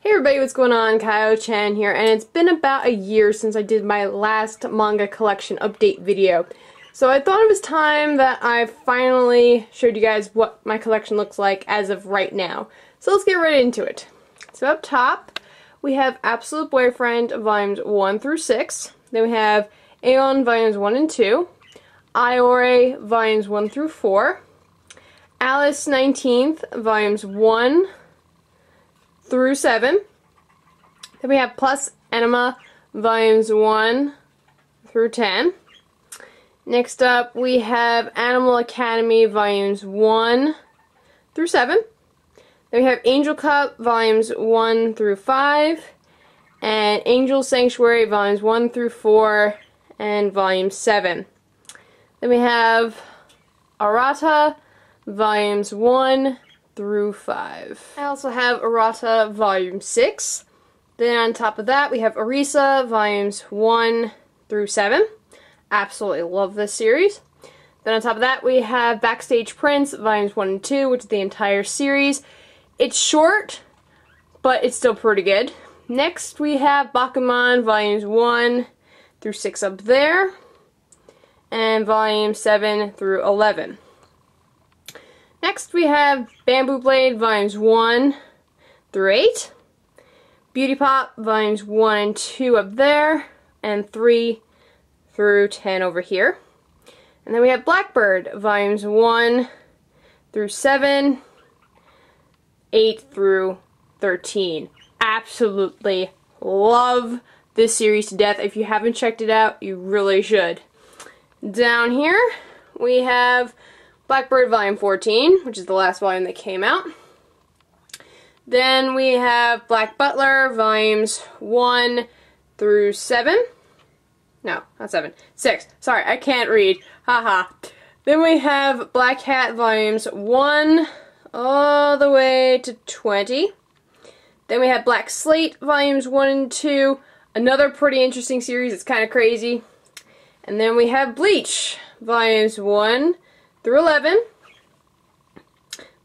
Hey everybody, what's going on? Kyle-chan here, and it's been about a year since I did my last manga collection update video. So I thought it was time that I finally showed you guys what my collection looks like as of right now. So let's get right into it. So up top, we have Absolute Boyfriend volumes 1 through 6. Then we have Aeon volumes 1 and 2. Iore volumes 1 through 4. Alice 19th volumes 1 through 7. Then we have Plus Anima volumes 1 through 10. Next up we have Animal Academy volumes 1 through 7. Then we have Angel Cup volumes 1 through 5. And Angel Sanctuary volumes 1 through 4 and volume 7. Then we have Arata volumes 1 through 5. I also have Arata volume 6. Then on top of that we have Arisa volumes 1 through 7. Absolutely love this series. Then on top of that we have Backstage Prince volumes 1 and 2, which is the entire series. It's short, but it's still pretty good. Next we have Bakuman volumes 1 through 6 up there, and volume 7 through 11. Next we have Bamboo Blade volumes 1 through 8, Beauty Pop volumes 1 and 2 up there, and 3 through 10 over here. And then we have Blackbird volumes 1 through 7, 8 through 13. Absolutely love this series to death. If you haven't checked it out, you really should. Down here we have Blackbird volume 14, which is the last volume that came out. Then we have Black Butler volumes 1 through 7. No, not 7. 6. Sorry, I can't read. Haha. Then we have Black Hat volumes 1 all the way to 20. Then we have Black Slate volumes 1 and 2. Another pretty interesting series. It's kind of crazy. And then we have Bleach volumes 1 through 11,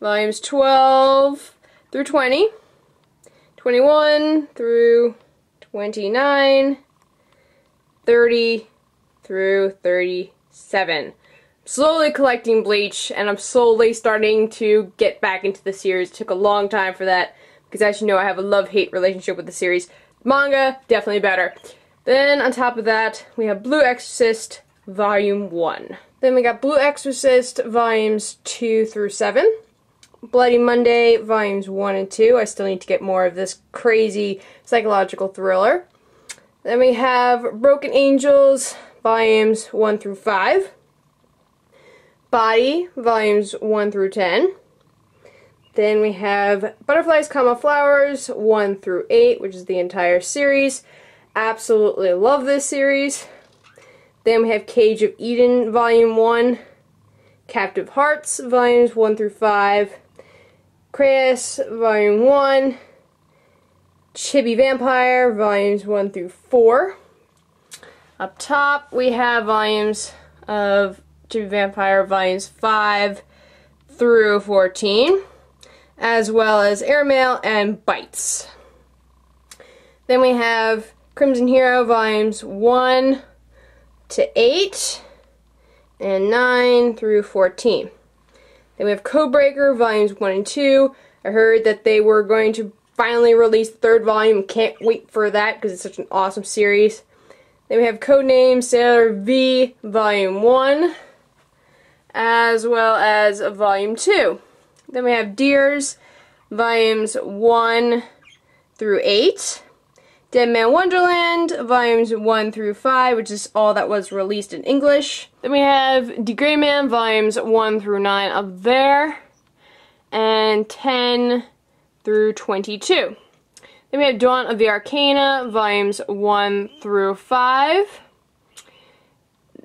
volumes 12 through 20, 21 through 29, 30 through 37. Slowly collecting Bleach, and I'm slowly starting to get back into the series. It took a long time for that, because as you know, I have a love-hate relationship with the series. Manga, definitely better. Then on top of that, we have Blue Exorcist volume 1. Then we got Blue Exorcist volumes 2 through 7. Bloody Monday volumes 1 and 2. I still need to get more of this crazy psychological thriller. Then we have Broken Angels volumes 1 through 5. Body volumes 1 through 10. Then we have Butterflies, Flowers 1 through 8, which is the entire series. Absolutely love this series. Then we have Cage of Eden volume 1, Captive Hearts volumes 1 through 5, Crass volume 1, Chibi Vampire volumes 1 through 4. Up top we have volumes of Chibi Vampire volumes 5 through 14, as well as Airmail and Bites. Then we have Crimson Hero volumes 1 to 8 and 9 through 14. Then we have Codebreaker volumes 1 and 2. I heard that they were going to finally release the third volume. Can't wait for that because it's such an awesome series. Then we have Codename Sailor V volume 1 as well as volume 2. Then we have Deers volumes 1 through 8. Dead Man Wonderland volumes 1 through 5, which is all that was released in English. Then we have The Gray Man volumes 1 through 9 up there, and 10 through 22. Then we have Dawn of the Arcana volumes 1 through 5.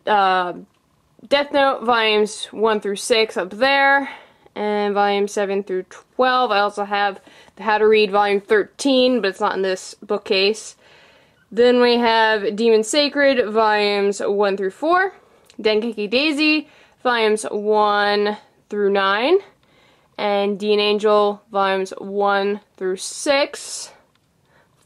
Death Note volumes 1 through 6 up there, and volume 7 through 12. I also have the How to Read volume 13, but it's not in this bookcase. Then we have Demon Sacred volumes 1 through 4. Dengeki Daisy volumes 1 through 9. And Dean Angel volumes 1 through 6.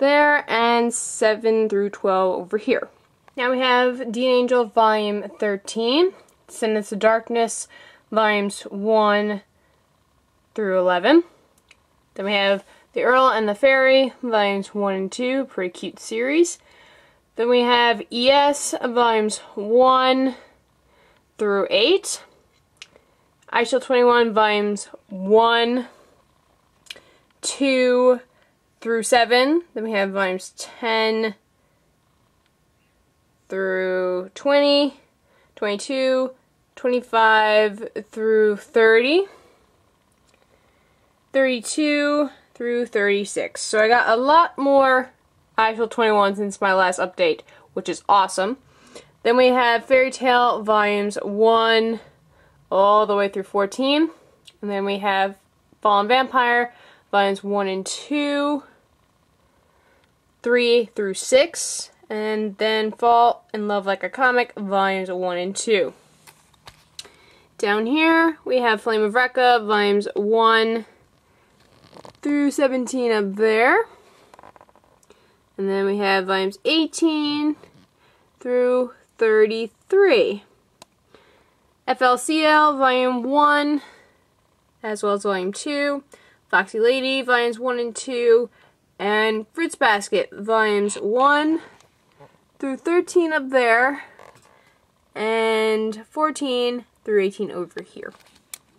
there, and 7 through 12 over here. Now we have Dean Angel Volume 13, Descendants of Darkness, Volumes 1 through 11. Then we have The Earl and the Fairy, Volumes 1 and 2, pretty cute series. Then we have ES, Volumes 1 through 8. I Shall 21, Volumes 1, 2 through 7. Then we have Volumes 10 through 20, 22, 25 through 30, 32 through 36. So I got a lot more I Shall 21 since my last update, which is awesome. Then we have Fairy Tale Volumes 1 all the way through 14. And then we have Fallen Vampire Volumes 1 and 2, 3 through 6. And then Fall in Love Like a Comic Volumes 1 and 2. Down here we have Flame of Recca Volumes 1 through 17 up there. And then we have Volumes 18 through 33. FLCL Volume 1 as well as Volume 2. Foxy Lady Volumes 1 and 2. And Fruits Basket Volumes 1 through 13 up there. And 14 through 18 over here.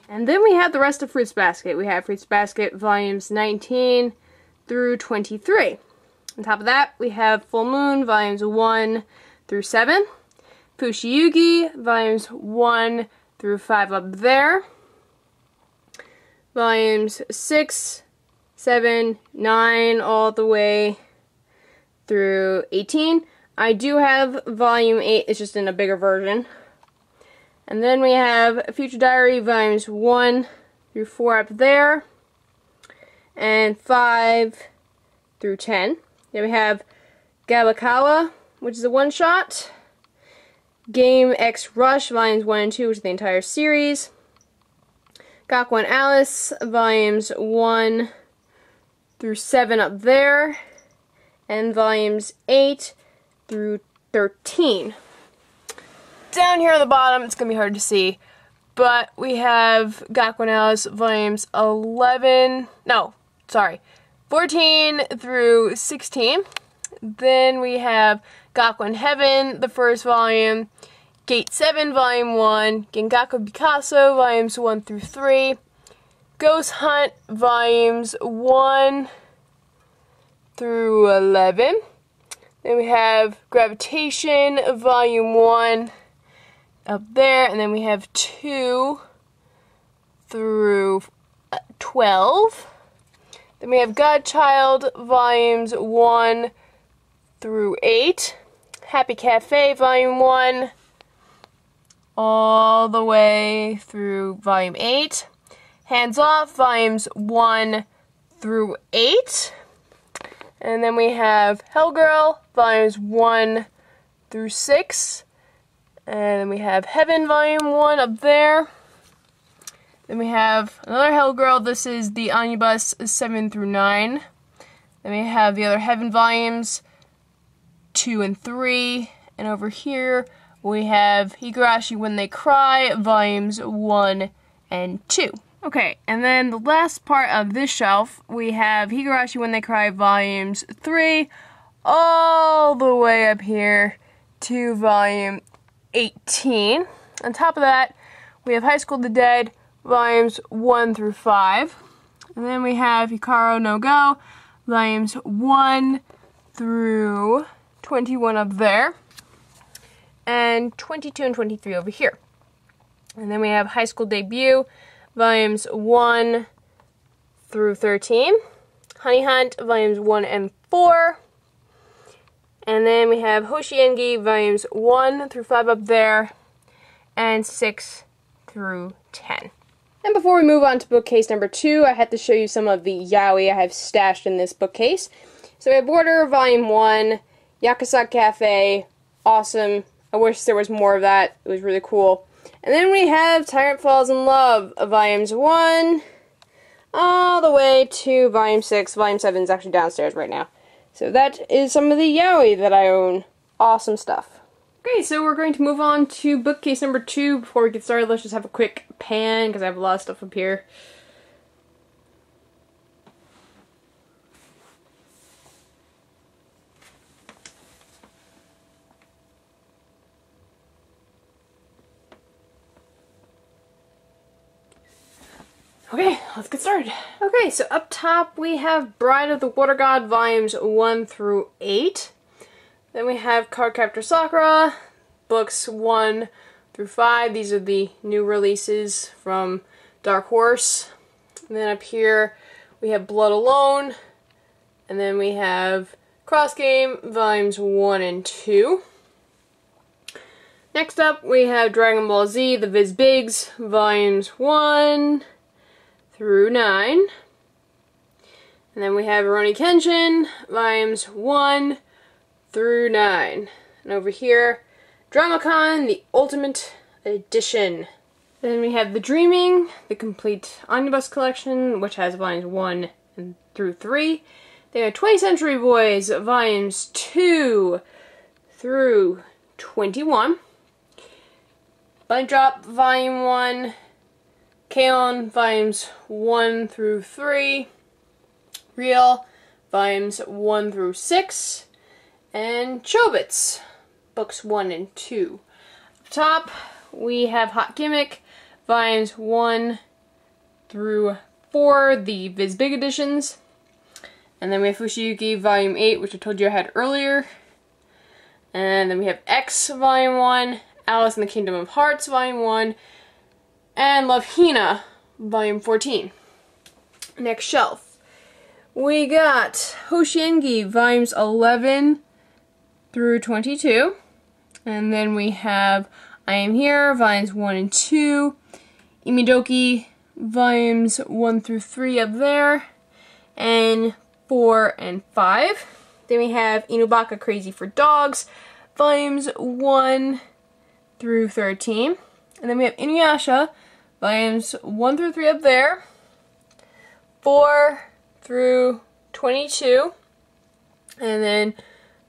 And then we have the rest of Fruits Basket. We have Fruits Basket Volumes 19 through 23. On top of that, we have Full Moon Volumes 1 through 7. Fushiyugi Volumes 1 through 5 up there. Volumes 6, 7, 9 all the way through 18. I do have Volume 8, it's just in a bigger version. And then we have Future Diary Volumes 1 through 4 up there. And 5 through 10. Then we have Gabakawa, which is a one-shot. Game X Rush Volumes 1 and 2, which is the entire series. Gakuen and Alice Volumes 1 through 7 up there. And Volumes 8 through 13. Down here on the bottom, it's going to be hard to see, but we have Gakuen and Alice Volumes 14 through 16. Then we have Gakuen Heaven, the first volume, Gate 7, Volume 1, Gengaku Picasso, Volumes 1 through 3, Ghost Hunt, Volumes 1 through 11. Then we have Gravitation, Volume 1 up there, and then we have 2 through 12. Then we have Godchild, Volumes 1 through 8. Happy Cafe, Volume 1, all the way through Volume 8. Hands Off, Volumes 1 through 8. And then we have Hellgirl, Volumes 1 through 6. And then we have Heaven, Volume 1 up there. Then we have another Hellgirl. This is the Omnibus 7 through 9. Then we have the other Heaven volumes 2 and 3. And over here we have Higurashi When They Cry, Volumes 1 and 2. Okay, and then the last part of this shelf, we have Higurashi When They Cry, Volumes 3, all the way up here to Volume 18. On top of that, we have High School of the Dead, Volumes 1 through 5. And then we have Hikaru no Go, Volumes 1 through 21 up there. And 22 and 23 over here. And then we have High School Debut, Volumes 1 through 13. Honey Hunt, Volumes 1 and 4. And then we have Hoshiengi, Volumes 1 through 5 up there. And 6 through 10. And before we move on to bookcase number 2, I had to show you some of the yaoi I have stashed in this bookcase. So we have Border, Volume 1, Yakuza Cafe, awesome. I wish there was more of that. It was really cool. And then we have Tyrant Falls in Love, Volumes 1, all the way to Volume 6. Volume 7 is actually downstairs right now. So that is some of the yaoi that I own. Awesome stuff. Okay, so we're going to move on to bookcase number 2. Before we get started, let's just have a quick pan, because I have a lot of stuff up here. Okay, let's get started. Okay, so up top we have Bride of the Water God volumes 1 through 8. Then we have Cardcaptor Sakura, books 1 through 5. These are the new releases from Dark Horse. And then up here we have Blood Alone. And then we have Cross Game volumes 1 and 2. Next up we have Dragon Ball Z, the Viz Bigs, volumes 1 through 9. And then we have Rurouni Kenshin, volumes 1 through 9. And over here, DramaCon, the Ultimate Edition. Then we have The Dreaming, the complete omnibus collection, which has volumes 1 through 3. They have 20th Century Boys, volumes 2 through 21. Bunny Drop, volume 1. K-On! Volumes 1 through 3, Real, volumes 1 through 6, and Chobits, books 1 and 2. Up top, we have Hot Gimmick, volumes 1 through 4, the Viz Big editions. And then we have Fushiyuki, volume 8, which I told you I had earlier. And then we have X, volume 1, Alice in the Kingdom of Hearts, volume 1, and Love Hina, volume 14. Next shelf. We got Hoshiengi, volumes 11 through 22. And then we have I Am Here, volumes 1 and 2. Imidoki, volumes 1 through 3 up there. And 4 and 5. Then we have Inubaka Crazy for Dogs, volumes 1 through 13. And then we have Inuyasha, volumes 1 through 3 up there, 4 through 22, and then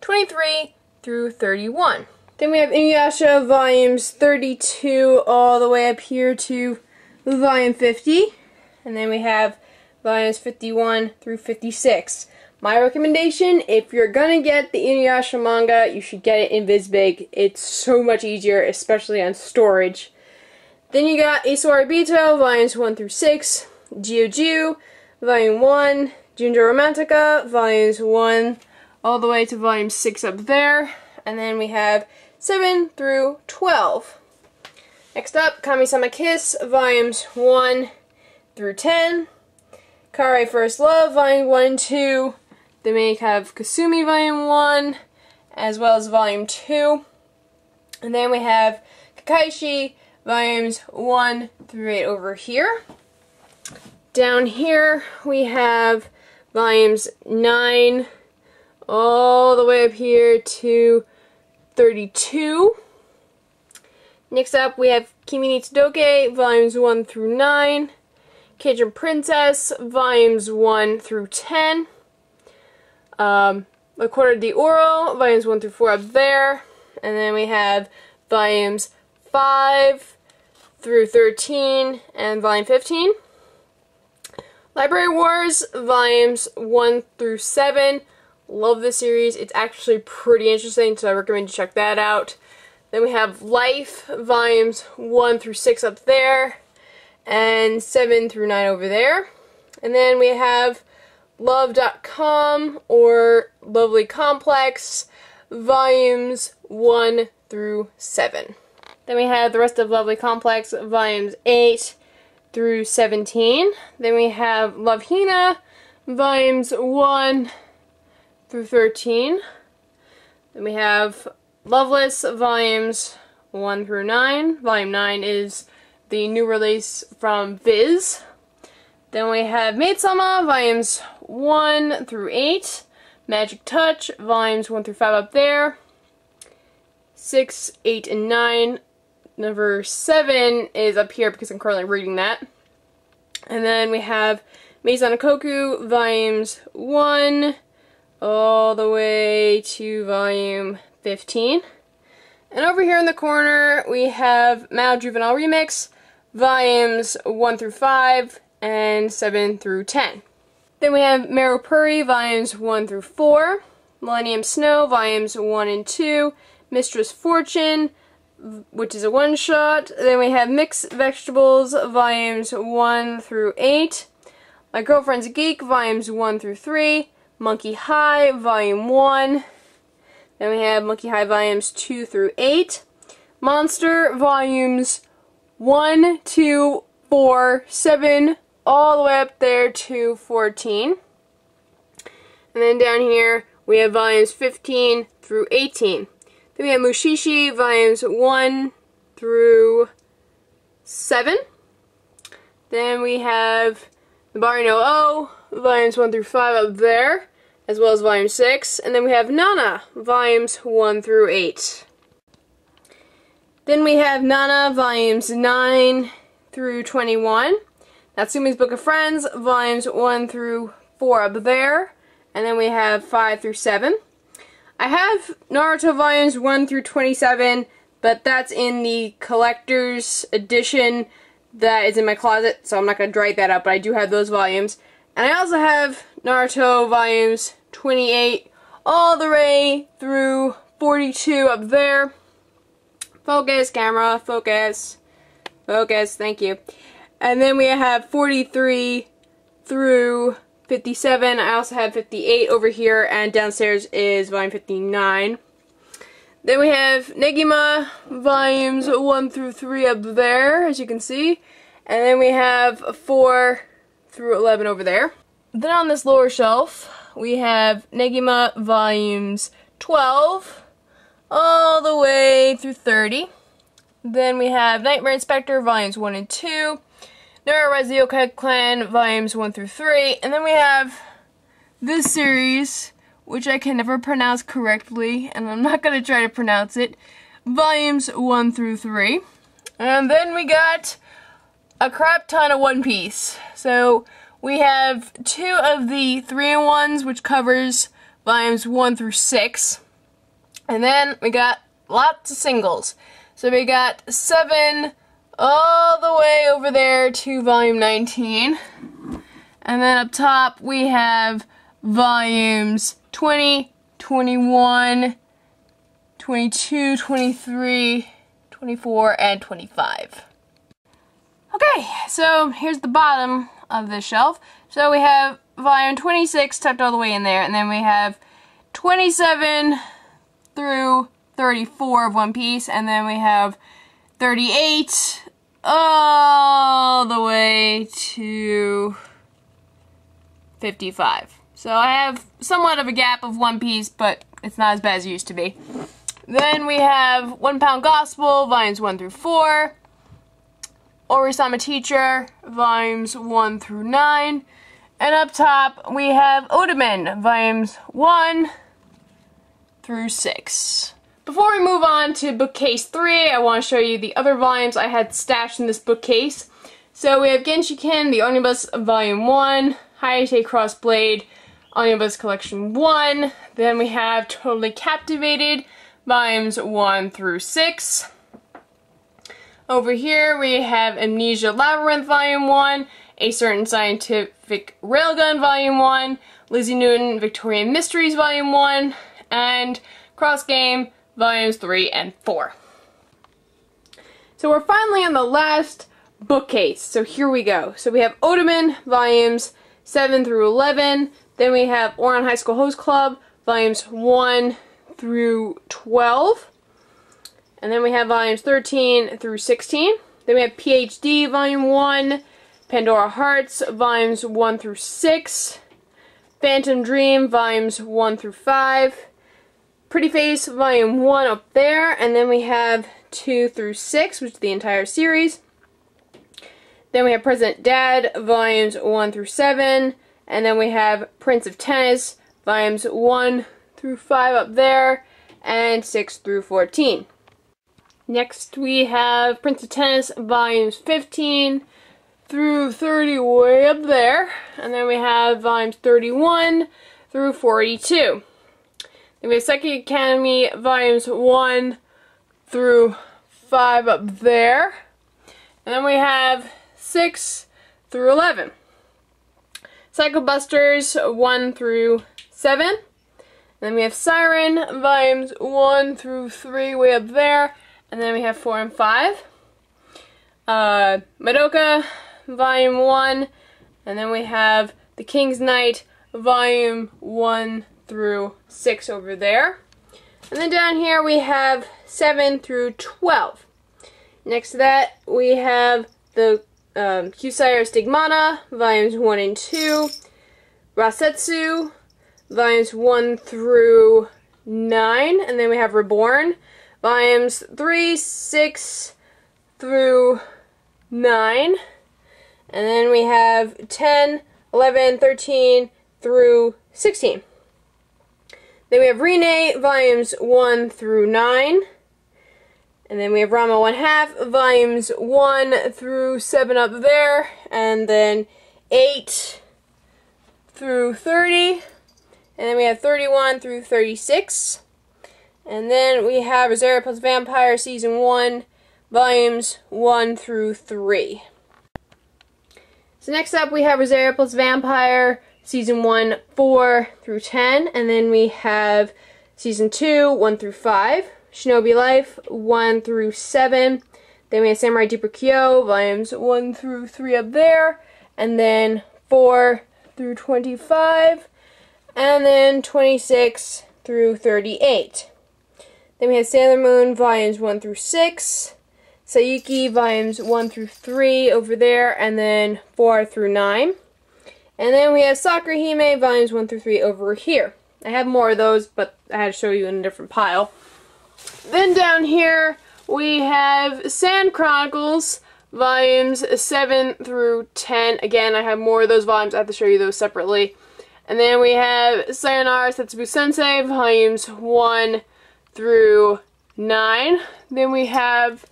23 through 31. Then we have Inuyasha, volumes 32 all the way up here to volume 50, and then we have volumes 51 through 56. My recommendation, if you're gonna get the Inuyasha manga, you should get it in VizBig. It's so much easier, especially on storage. Then you got Asoari Bito, volumes 1 through 6, Jiu, volume 1, Junjo Romantica, volumes 1 all the way to volume 6 up there, and then we have 7 through 12. Next up, Kami-sama Kiss, volumes 1 through 10, Kare First Love, volume 1 and 2, then we have Kasumi, volume 1, as well as volume 2, and then we have Kakaishi, volumes 1 through 8 over here. Down here we have volumes 9 all the way up here to 32. Next up we have Kimi ni Tsudoke, volumes 1 through 9. Cajun Princess, volumes 1 through 10. La Quarta di Oro, volumes 1 through 4 up there. And then we have volumes 5 through 13 and volume 15. Library Wars, volumes 1 through 7. Love this series. It's actually pretty interesting, so I recommend you check that out. Then we have Life, volumes 1 through 6 up there, and 7 through 9 over there. And then we have Love.com, or Lovely Complex, volumes 1 through 7. Then we have the rest of Lovely Complex, volumes 8 through 17. Then we have Love Hina, volumes 1 through 13. Then we have Loveless, volumes 1 through 9. Volume 9 is the new release from Viz. Then we have Maid-sama, volumes 1 through 8. Magic Touch, volumes 1 through 5 up there. 6, 8, and 9. Number 7 is up here because I'm currently reading that. And then we have Maison Koku, volumes 1 all the way to volume 15. And over here in the corner, we have Mao Juvenile Remix, volumes 1 through 5 and 7 through 10. Then we have Meru Puri, volumes 1 through 4, Millennium Snow, volumes 1 and 2, Mistress Fortune, which is a one-shot. Then we have Mixed Vegetables, volumes 1 through 8, My Girlfriend's Geek, volumes 1 through 3, Monkey High, volume 1. Then we have Monkey High volumes 2 through 8. Monster volumes 1, 2, 4, 7, all the way up there to 14. And then down here we have volumes 15 through 18. Then we have Mushishi volumes 1 through 7. Then we have the Bari no O volumes 1 through 5 up there, as well as volume 6. And then we have Nana, volumes 1 through 8. Then we have Nana, volumes 9 through 21. Natsumi's Book of Friends, volumes 1 through 4 up there. And then we have 5 through 7. I have Naruto volumes 1 through 27, but that's in the collector's edition that is in my closet, so I'm not going to write that up, but I do have those volumes. And I also have Naruto volumes 28 all the way through 42 up there. Focus, camera, focus, focus, thank you. And then we have 43 through 57. I also have 58 over here, and downstairs is volume 59. Then we have Negima volumes 1 through 3 up there, as you can see. And then we have 4 through 11 over there. Then on this lower shelf, we have Negima volumes 12 all the way through 30. Then we have Nightmare Inspector volumes 1 and 2. Naruto the Yokai Clan volumes 1 through 3. And then we have this series, which I can never pronounce correctly, and I'm not going to try to pronounce it, volumes 1 through 3. And then we got a crap ton of One Piece. So we have 2 of the 3-in-1s, which covers volumes 1 through 6. And then we got lots of singles. So we got 7 all the way over there to volume 19. And then up top we have volumes 20, 21, 22, 23, 24, and 25. Okay, so here's the bottom of the shelf. So we have volume 26 tucked all the way in there, and then we have 27 through 34 of One Piece, and then we have 38 all the way to 55. So I have somewhat of a gap of One Piece, but it's not as bad as it used to be. Then we have One Pound Gospel, volumes 1 through 4. Orisama Teacher, volumes 1 through 9. And up top, we have Odaman, volumes 1 through 6. Before we move on to bookcase 3, I want to show you the other volumes I had stashed in this bookcase. So we have Genshiken, the Omnibus Volume 1, Hayate Crossblade, Omnibus Collection 1. Then we have Totally Captivated, volumes 1 through 6. Over here we have Amnesia Labyrinth Volume 1, A Certain Scientific Railgun Volume 1, Lizzie Newton Victorian Mysteries Volume 1, and Cross Game Volumes 3 and 4. So we're finally on the last bookcase, so here we go. So we have Odaman Volumes 7 through 11, then we have Ouran High School Host Club Volumes 1 through 12. And then we have volumes 13 through 16. Then we have PhD Volume 1, Pandora Hearts Volumes 1 through 6, Phantom Dream Volumes 1 through 5, Pretty Face Volume 1 up there, and then we have 2 through 6, which is the entire series. Then we have President Dad Volumes 1 through 7, and then we have Prince of Tennis Volumes 1 through 5 up there, and 6 through 14. Next we have Prince of Tennis Volumes 15 through 30 way up there. And then we have Volumes 31 through 42. Then we have Psychic Academy volumes 1 through 5 up there. And then we have 6 through 11. Psycho Busters 1 through 7. And then we have Siren volumes 1 through 3 way up there. And then we have 4 and 5. Madoka volume 1. And then we have The King's Knight volume 1 through 6 over there. And then down here we have 7 through 12. Next to that we have the Kyusire Stigmata volumes 1 and 2. Rasetsu volumes 1 through 9. And then we have Reborn volumes 3, 6 through 9. And then we have 10, 11, 13 through 16. Then we have Rine volumes 1 through 9. And then we have Rama 1/2 volumes 1 through 7 up there. And then 8 through 30. And then we have 31 through 36. And then we have Rosario plus Vampire Season 1 volumes 1 through 3. So next up we have Rosario plus Vampire Season 1, 4 through 10, and then we have Season 2, 1 through 5, Shinobi Life, 1 through 7, then we have Samurai Deeper Kyo, volumes 1 through 3 up there, and then 4 through 25, and then 26 through 38. Then we have Sailor Moon, volumes 1 through 6, Sayuki, volumes 1 through 3 over there, and then 4 through 9. And then we have Sakura Hime, volumes 1 through 3 over here. I have more of those, but I had to show you in a different pile. Then down here, we have Sand Chronicles, volumes 7 through 10. Again, I have more of those volumes. I have to show you those separately. And then we have Sayonara Setsubu Sensei, volumes 1 through 9. Then we have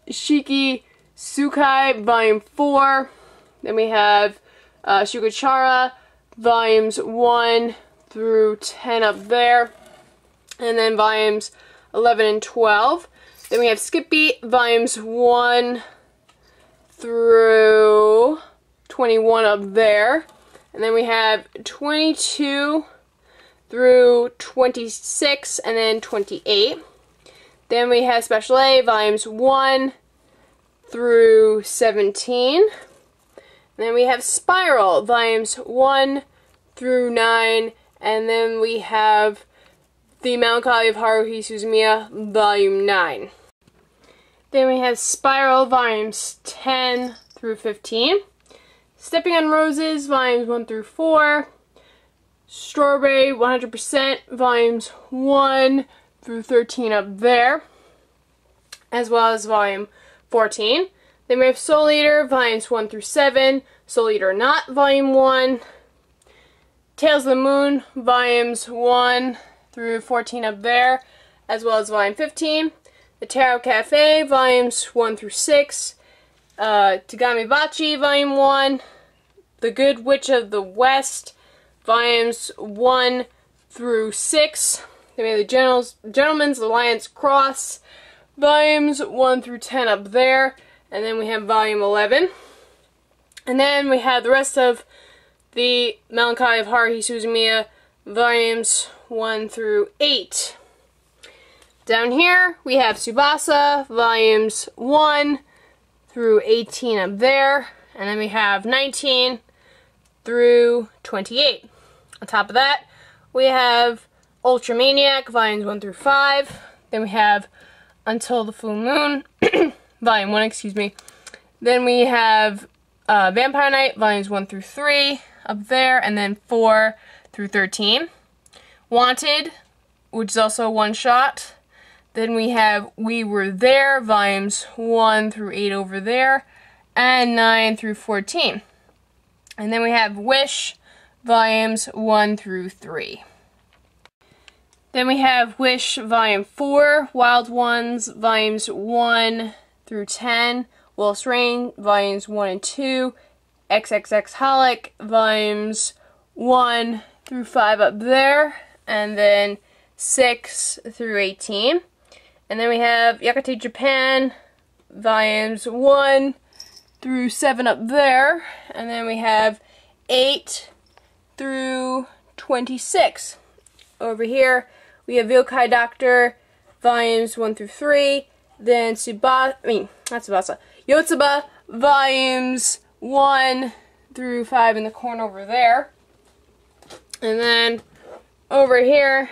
Shiki Tsukai, volume 4. Then we have Shugochara, volumes 1 through 10 up there. And then volumes 11 and 12. Then we have Skippy, volumes 1 through 21 up there. And then we have 22 through 26 and then 28. Then we have Special A, volumes 1 through 17. And then we have Spiral, volumes 1 through 9. And then we have The Melancholy of Haruhi Suzumiya, volume 9. Then we have Spiral, volumes 10 through 15. Stepping on Roses, volumes 1 through 4. Strawberry 100%, volumes 1 through 13 up there, as well as volume 14. Then we have Soul Eater, volumes 1 through 7. Soul Eater Not, volume 1. Tales of the Moon, volumes 1 through 14 up there, as well as volume 15. The Tarot Cafe, volumes 1 through 6. Tagami Bachi, volume 1. The Good Witch of the West, volumes 1 through 6. Then we have the Gentleman's Alliance Cross, volumes 1 through 10 up there. And then we have volume 11. And then we have the rest of the Melancholy of Haruhi Suzumiya, volumes 1 through 8. Down here we have Tsubasa, volumes 1 through 18 up there. And then we have 19 through 28. On top of that, we have Ultramaniac, volumes 1 through 5. Then we have Until the Full Moon, volume 1, excuse me. Then we have Vampire Knight, volumes 1 through 3 up there, and then 4 through 13. Wanted, which is also a one-shot. Then we have We Were There, volumes 1 through 8 over there, and 9 through 14. And then we have Wish, volumes 1 through 3. Then we have Wish Volume 4, Wild Ones, volumes 1 through 10, Willis Rain, volumes 1 and 2, XXX Holic, volumes 1 through 5 up there, and then 6 through 18. And then we have Yakate Japan, volumes 1 through 7 up there, and then we have 8 through 26. Over here, we have Yokai Doctor, volumes 1 through 3, then Yotsuba, volumes 1 through 5 in the corner over there. And then over here,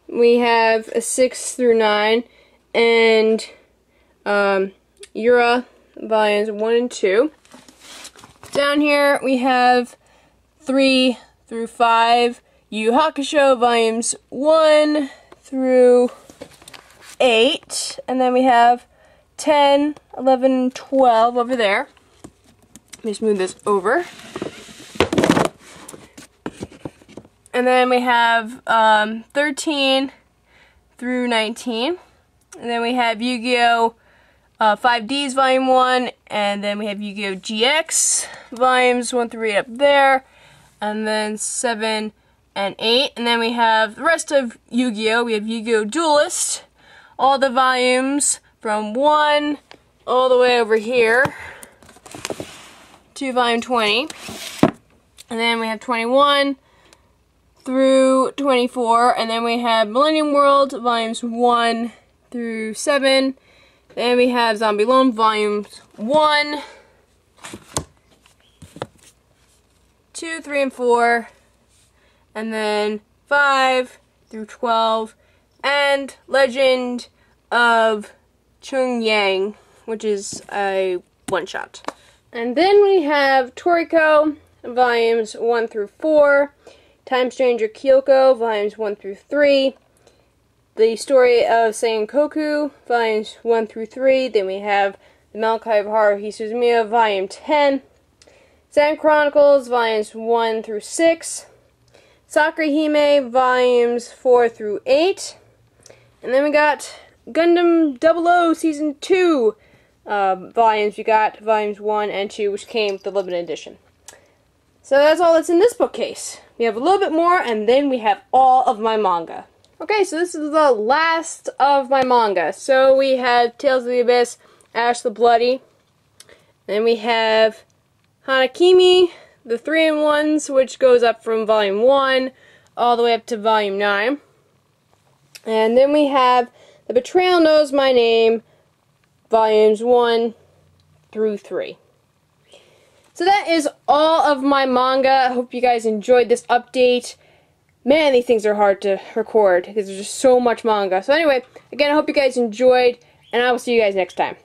we have a 6 through 9, and Yura, volumes 1 and 2. Down here, we have 3 through 5, Yu Yu Hakusho, volumes 1 through 8. And then we have 10, 11, and 12 over there. Let me just move this over. And then we have 13 through 19. And then we have Yu-Gi-Oh! 5Ds Volume 1. And then we have Yu-Gi-Oh! GX Volumes 1 through 8 up there. And then 7 and 8. And then we have the rest of Yu-Gi-Oh! We have Yu-Gi-Oh! Duelist. All the volumes from 1 all the way over here to volume 20. And then we have 21 through 24, and then we have Millennium World, volumes 1 through 7. Then we have Zombie Loam, volumes 1, 2, 3, and 4, and then 5 through 12, and Legend of Chung Yang, which is a one-shot. And then we have Toriko, volumes 1 through 4, Time Stranger Kyoko, volumes 1 through 3, The Story of Sengoku, volumes 1 through 3, then we have The Malachi of Haruhi Suzumiya, volume 10, Zen Chronicles, volumes 1 through 6, Sakura Hime, volumes 4 through 8, and then we got Gundam 00 Season 2 volumes. We got volumes 1 and 2, which came with the limited edition. So that's all that's in this bookcase. We have a little bit more, and then we have all of my manga. Okay, so this is the last of my manga. So we have Tales of the Abyss, Ash the Bloody. Then we have Hanakimi, the 3-in-1s, which goes up from volume 1 all the way up to volume 9. And then we have The Betrayal Knows My Name, volumes 1 through 3. So that is all of my manga. I hope you guys enjoyed this update. Man, these things are hard to record because there's just so much manga. So anyway, again, I hope you guys enjoyed, and I will see you guys next time.